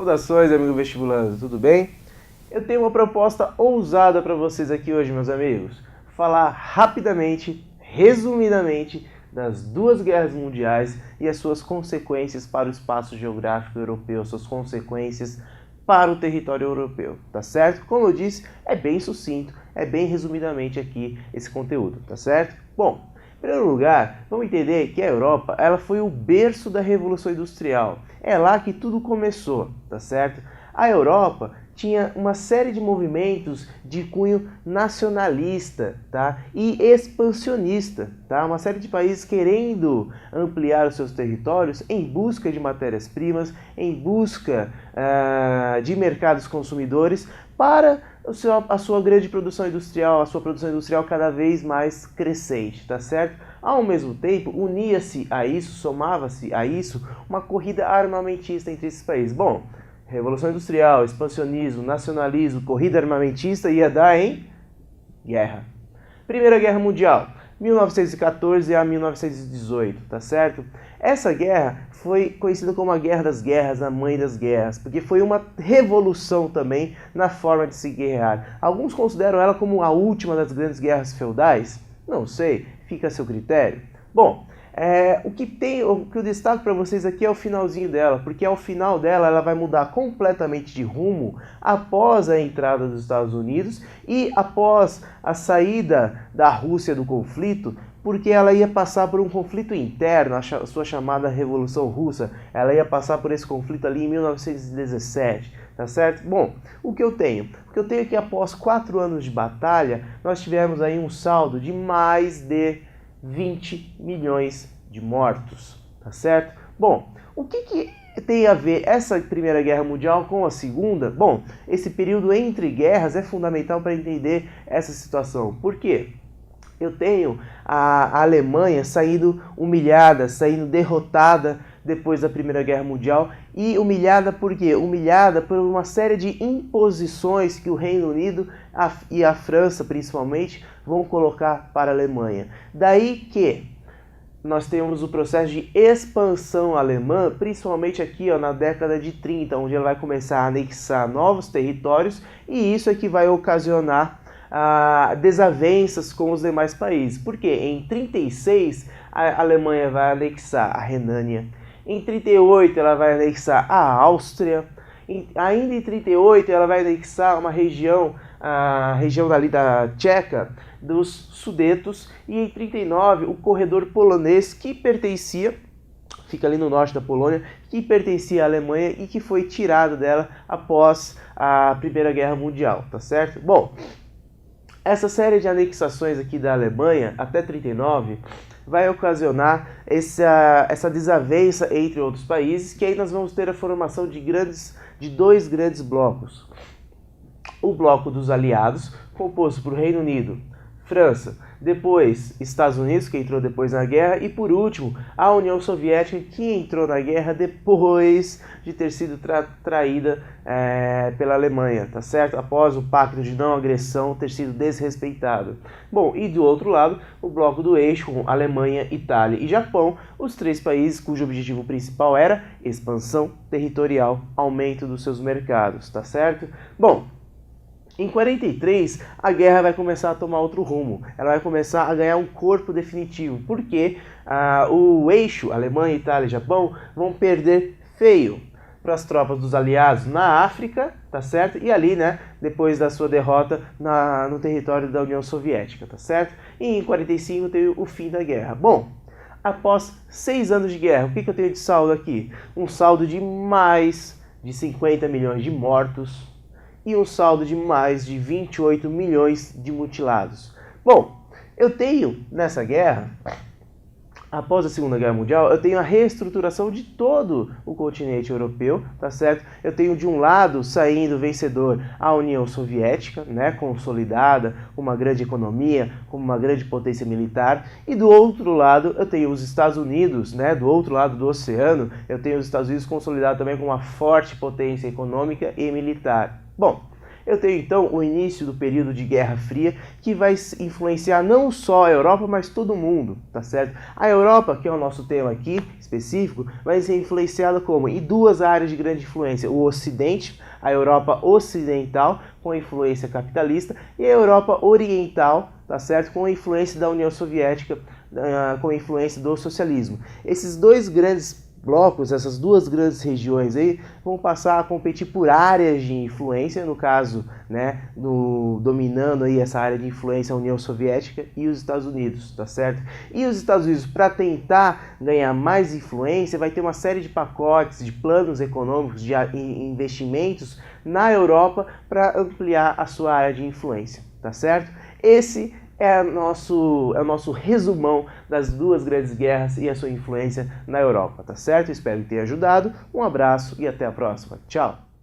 Saudações, amigo vestibulando, tudo bem? Eu tenho uma proposta ousada para vocês aqui hoje, meus amigos. Falar rapidamente, resumidamente, das duas guerras mundiais e as suas consequências para o espaço geográfico europeu, suas consequências para o território europeu, tá certo? Como eu disse, é bem sucinto, é bem resumidamente aqui esse conteúdo, tá certo? Bom, em primeiro lugar, vamos entender que a Europa ela foi o berço da Revolução Industrial. É lá que tudo começou, tá certo? A Europa tinha uma série de movimentos de cunho nacionalista, tá? E expansionista, tá? Uma série de países querendo ampliar os seus territórios em busca de matérias-primas, em busca de mercados consumidores para a sua grande produção industrial, a sua produção industrial cada vez mais crescente, tá certo? Ao mesmo tempo, unia-se a isso, somava-se a isso, uma corrida armamentista entre esses países. Bom, Revolução Industrial, expansionismo, nacionalismo, corrida armamentista ia dar em guerra. Primeira Guerra Mundial, 1914 a 1918, tá certo? Essa guerra foi conhecida como a Guerra das Guerras, a mãe das guerras, porque foi uma revolução também na forma de se guerrear. Alguns consideram ela como a última das grandes guerras feudais. Não sei, fica a seu critério. Bom, o que eu destaco para vocês aqui é o finalzinho dela, porque ao final dela ela vai mudar completamente de rumo após a entrada dos Estados Unidos e após a saída da Rússia do conflito, porque ela ia passar por um conflito interno, a sua chamada Revolução Russa. Ela ia passar por esse conflito ali em 1917, tá certo? Bom, o que eu tenho? O que eu tenho é que após 4 anos de batalha, nós tivemos aí um saldo de mais de 20 milhões de mortos, tá certo? Bom, o que tem a ver essa Primeira Guerra Mundial com a Segunda? Bom, esse período entre guerras é fundamental para entender essa situação. Por quê? Eu tenho a Alemanha saindo humilhada, saindo derrotada depois da Primeira Guerra Mundial. E humilhada por quê? Humilhada por uma série de imposições que o Reino Unido e a França, principalmente, vão colocar para a Alemanha. Daí que nós temos o processo de expansão alemã, principalmente aqui na década de 30, onde ela vai começar a anexar novos territórios, e isso é que vai ocasionar desavenças com os demais países. Porque em 36 a Alemanha vai anexar a Renânia, em 38 ela vai anexar a Áustria, ainda em 38 ela vai anexar uma região, a região dali da Tcheca, dos Sudetos, e em 39 o corredor polonês que pertencia, fica ali no norte da Polônia, que pertencia à Alemanha e que foi tirado dela após a Primeira Guerra Mundial, tá certo? Bom, essa série de anexações aqui da Alemanha até 39 vai ocasionar essa desavença entre outros países, que aí nós vamos ter a formação de dois grandes blocos. O bloco dos aliados, composto por Reino Unido, França, depois Estados Unidos, que entrou depois na guerra, e por último a União Soviética, que entrou na guerra depois de ter sido traída pela Alemanha, tá certo? Após o pacto de não agressão ter sido desrespeitado. Bom, e do outro lado, o bloco do eixo com Alemanha, Itália e Japão, os 3 países cujo objetivo principal era expansão territorial, aumento dos seus mercados, tá certo? Bom, em 43, a guerra vai começar a tomar outro rumo, ela vai começar a ganhar um corpo definitivo, porque o eixo Alemanha, Itália e Japão vão perder feio para as tropas dos aliados na África, tá certo? E ali, né, depois da sua derrota no território da União Soviética, tá certo? E em 45 teve o fim da guerra. Bom, após 6 anos de guerra, o que eu tenho de saldo aqui? Um saldo de mais de 50 milhões de mortos, e um saldo de mais de 28 milhões de mutilados. Bom, eu tenho nessa guerra, após a Segunda Guerra Mundial, eu tenho a reestruturação de todo o continente europeu, tá certo? Eu tenho de um lado saindo vencedor a União Soviética, né, consolidada, com uma grande economia, com uma grande potência militar, e do outro lado eu tenho os Estados Unidos, né, do outro lado do oceano, eu tenho os Estados Unidos consolidados também com uma forte potência econômica e militar. Bom, Eu tenho então o início do período de Guerra Fria, que vai influenciar não só a Europa, mas todo mundo, tá certo? A Europa, que é o nosso tema aqui específico, vai ser influenciada como? Em duas áreas de grande influência: o Ocidente, a Europa Ocidental, com a influência capitalista, e a Europa Oriental, tá certo? Com a influência da União Soviética, com a influência do socialismo. Esses dois grandes blocos, essas duas grandes regiões aí, vão passar a competir por áreas de influência, no caso, né, dominando aí essa área de influência a União Soviética e os Estados Unidos, tá certo? E os Estados Unidos, para tentar ganhar mais influência, vai ter uma série de pacotes, de planos econômicos, de investimentos na Europa para ampliar a sua área de influência, tá certo? Esse é o nosso resumão das duas grandes guerras e a sua influência na Europa, tá certo? Espero que tenha ajudado. Um abraço e até a próxima. Tchau!